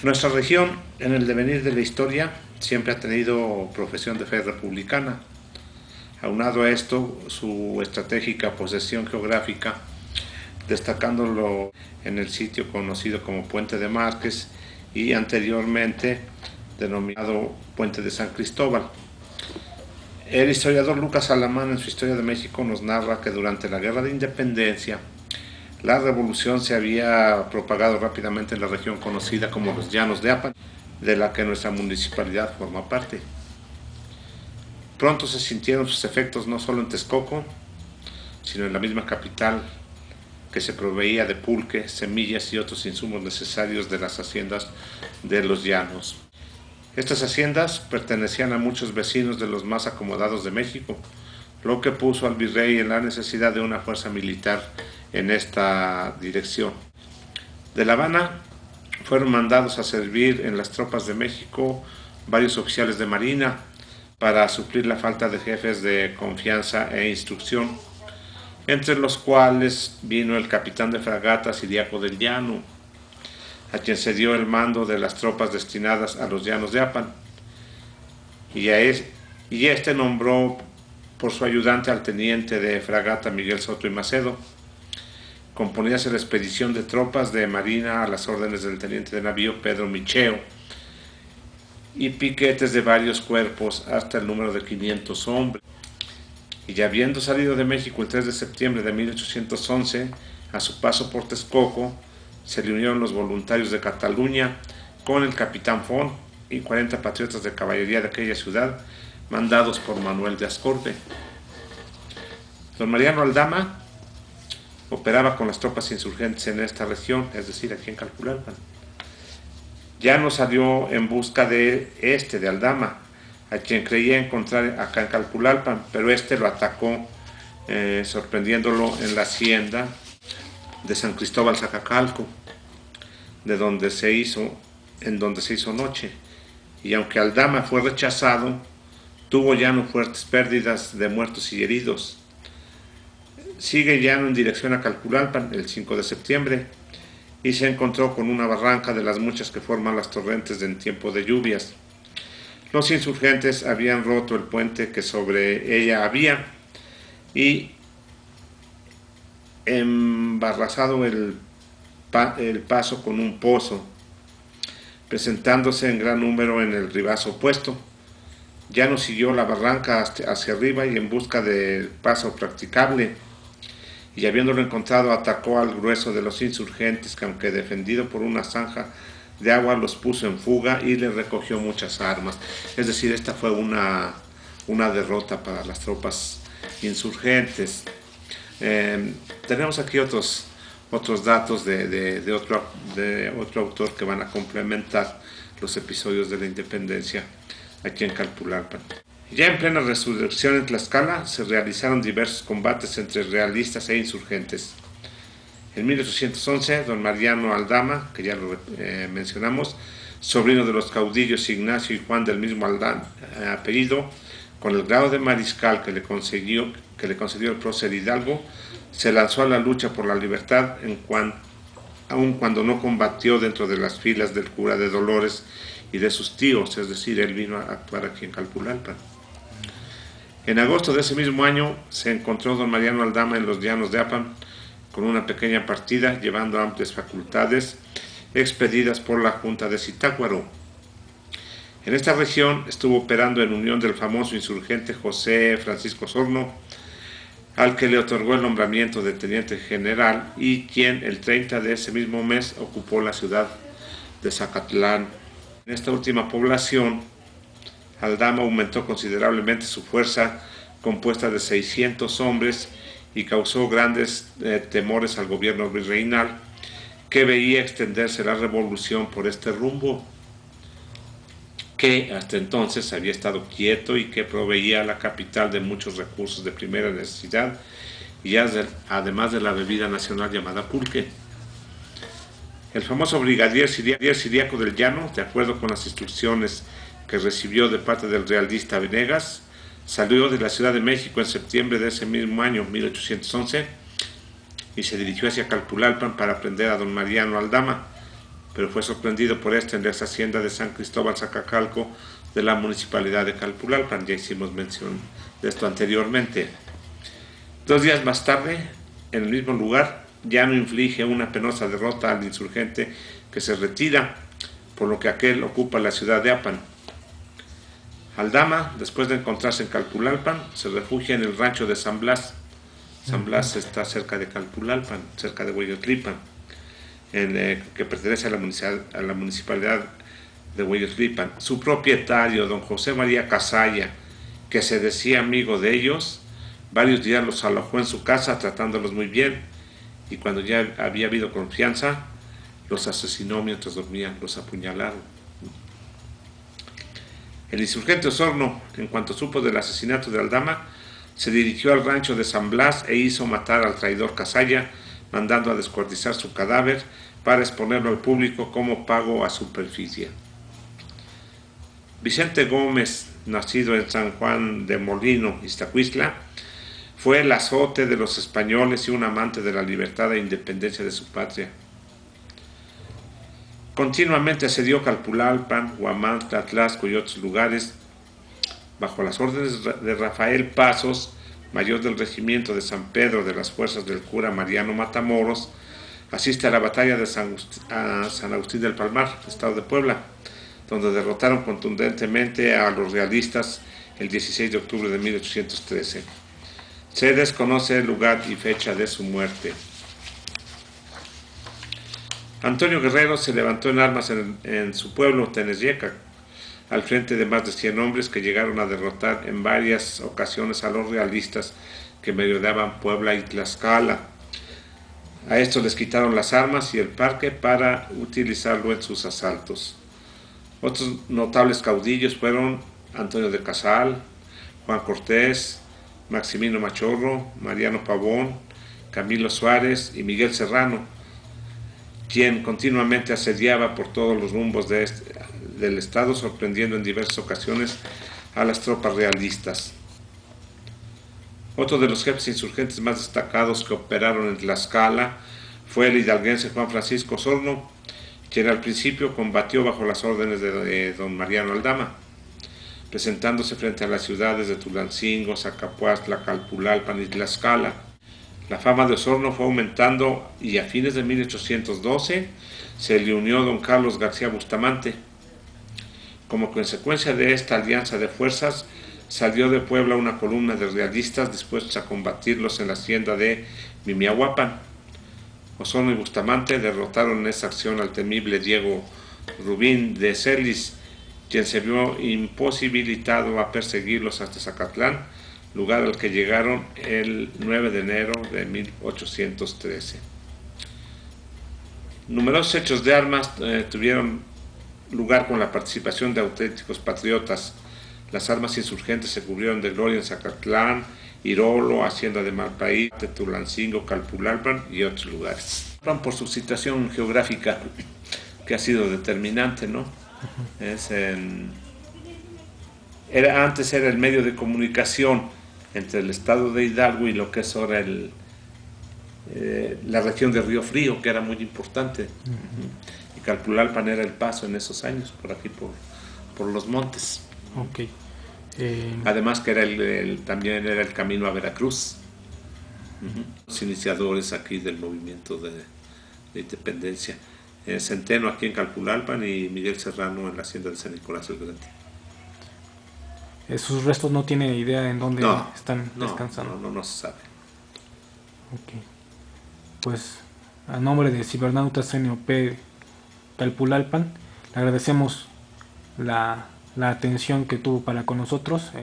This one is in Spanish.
Nuestra región, en el devenir de la historia, siempre ha tenido profesión de fe republicana. Aunado a esto, su estratégica posesión geográfica, destacándolo en el sitio conocido como Puente de Márquez y anteriormente denominado Puente de San Cristóbal. El historiador Lucas Alamán, en su Historia de México, nos narra que durante la Guerra de Independencia la revolución se había propagado rápidamente en la región conocida como los Llanos de Apan, de la que nuestra municipalidad forma parte. Pronto se sintieron sus efectos no solo en Texcoco, sino en la misma capital, que se proveía de pulque, semillas y otros insumos necesarios de las haciendas de los llanos. Estas haciendas pertenecían a muchos vecinos de los más acomodados de México, lo que puso al virrey en la necesidad de una fuerza militar en esta dirección. De La Habana fueron mandados a servir en las tropas de México varios oficiales de marina para suplir la falta de jefes de confianza e instrucción, entre los cuales vino el capitán de fragatas Ciriaco del Llano, a quien se dio el mando de las tropas destinadas a los Llanos de Apan, y este nombró por su ayudante al teniente de fragata Miguel Soto y Macedo. Componíase la expedición de tropas de marina a las órdenes del teniente de navío Pedro Micheo y piquetes de varios cuerpos hasta el número de 500 hombres. Y ya habiendo salido de México el 3 de septiembre de 1811, a su paso por Texcoco, se le unieron los voluntarios de Cataluña con el capitán Font y 40 patriotas de caballería de aquella ciudad, mandados por Manuel de Ascorbe. Don Mariano Aldama operaba con las tropas insurgentes en esta región, es decir, aquí en Calpulalpan. Ya no salió en busca de Aldama, a quien creía encontrar acá en Calpulalpan, pero lo atacó, sorprendiéndolo en la hacienda de San Cristóbal Zacacalco, en donde se hizo noche. Y aunque Aldama fue rechazado, tuvo Llano fuertes pérdidas de muertos y heridos. Sigue Llano en dirección a Calpulalpan el 5 de septiembre y se encontró con una barranca de las muchas que forman las torrentes en tiempo de lluvias. Los insurgentes habían roto el puente que sobre ella había y embarrazado el paso con un pozo, presentándose en gran número en el ribazo opuesto. Llano siguió la barranca hacia arriba y en busca del paso practicable, y habiéndolo encontrado atacó al grueso de los insurgentes, que aunque defendido por una zanja de agua los puso en fuga y le recogió muchas armas. Es decir, esta fue una derrota para las tropas insurgentes. Tenemos aquí otros datos de otro autor que van a complementar los episodios de la independencia aquí en Calpulalpan. Ya en plena resurrección en Tlaxcala se realizaron diversos combates entre realistas e insurgentes. En 1811, don Mariano Aldama, que ya lo mencionamos, sobrino de los caudillos Ignacio y Juan del mismo apellido, con el grado de mariscal que le concedió el prócer Hidalgo, se lanzó a la lucha por la libertad, aun cuando no combatió dentro de las filas del cura de Dolores y de sus tíos, es decir, él vino a actuar aquí en Calpulalpan. En agosto de ese mismo año se encontró don Mariano Aldama en los Llanos de Apan con una pequeña partida, llevando amplias facultades expedidas por la Junta de Zitácuaro. En esta región estuvo operando en unión del famoso insurgente José Francisco Sorno, al que le otorgó el nombramiento de teniente general y quien el 30 de ese mismo mes ocupó la ciudad de Zacatlán. En esta última población, Aldama aumentó considerablemente su fuerza, compuesta de 600 hombres, y causó grandes temores al gobierno virreinal, que veía extenderse la revolución por este rumbo, que hasta entonces había estado quieto y que proveía a la capital de muchos recursos de primera necesidad, y además de la bebida nacional llamada pulque. El famoso brigadier Ciriaco del Llano, de acuerdo con las instrucciones que recibió de parte del realista Venegas, salió de la Ciudad de México en septiembre de ese mismo año, 1811, y se dirigió hacia Calpulalpan para prender a don Mariano Aldama, pero fue sorprendido por este en la ex hacienda de San Cristóbal Zacacalco de la municipalidad de Calpulalpan. Ya hicimos mención de esto anteriormente. 2 días más tarde, en el mismo lugar, Llano inflige una penosa derrota al insurgente que se retira, por lo que aquel ocupa la ciudad de Apan. Aldama, después de encontrarse en Calpulalpan, se refugia en el rancho de San Blas. San Blas está cerca de Calpulalpan, cerca de Hueyotlipan, que pertenece a la municipalidad de Hueyotlipan. Su propietario, don José María Casalla, que se decía amigo de ellos, varios días los alojó en su casa tratándolos muy bien, y cuando ya había habido confianza, los asesinó mientras dormían, los apuñalaron. El insurgente Osorno, en cuanto supo del asesinato de Aldama, se dirigió al rancho de San Blas e hizo matar al traidor Casalla, mandando a descuartizar su cadáver para exponerlo al público como pago a su perfidia. Vicente Gómez, nacido en San Juan de Molino, Iztacuistla, fue el azote de los españoles y un amante de la libertad e independencia de su patria. Continuamente asedió Calpulalpan, Huamantla, Tlaxco y otros lugares. Bajo las órdenes de Rafael Pasos, mayor del regimiento de San Pedro de las fuerzas del cura Mariano Matamoros, asiste a la batalla de San Agustín del Palmar, estado de Puebla, donde derrotaron contundentemente a los realistas el 16 de octubre de 1813. Se desconoce el lugar y fecha de su muerte. Antonio Guerrero se levantó en armas en su pueblo, Tenezyeca, al frente de más de 100 hombres que llegaron a derrotar en varias ocasiones a los realistas que merodeaban Puebla y Tlaxcala. A estos les quitaron las armas y el parque para utilizarlo en sus asaltos. Otros notables caudillos fueron Antonio de Casal, Juan Cortés, Maximino Machorro, Mariano Pavón, Camilo Suárez y Miguel Serrano, quien continuamente asediaba por todos los rumbos del estado, sorprendiendo en diversas ocasiones a las tropas realistas. Otro de los jefes insurgentes más destacados que operaron en Tlaxcala fue el hidalguense Juan Francisco Osorno, quien al principio combatió bajo las órdenes de don Mariano Aldama, presentándose frente a las ciudades de Tulancingo, Zacapuastla, Calpulalpan y Tlaxcala. La fama de Osorno fue aumentando y a fines de 1812 se le unió don Carlos García Bustamante. Como consecuencia de esta alianza de fuerzas, salió de Puebla una columna de realistas dispuestos a combatirlos en la hacienda de Mimiahuapan. Osorno y Bustamante derrotaron en esa acción al temible Diego Rubín de Celis, quien se vio imposibilitado a perseguirlos hasta Zacatlán, lugar al que llegaron el 9 de enero de 1813. Numerosos hechos de armas tuvieron lugar con la participación de auténticos patriotas. Las armas insurgentes se cubrieron de gloria en Zacatlán, Irolo, Hacienda de Malpaí, Tulancingo, Calpulalpan y otros lugares. Por su situación geográfica, que ha sido determinante, ¿no? Antes era el medio de comunicación entre el estado de Hidalgo y lo que es ahora la región de Río Frío, que era muy importante. Y Calpulalpan era el paso en esos años, por aquí, por los montes. Okay. Además que era también era el camino a Veracruz. Los iniciadores aquí del movimiento de independencia. Centeno aquí en Calpulalpan y Miguel Serrano en la hacienda de San Nicolás el Grande. Sus restos no tiene idea en dónde están descansando. No se sabe. Okay. Pues a nombre de Cibernautas NOP Calpulalpan, le agradecemos la atención que tuvo para con nosotros.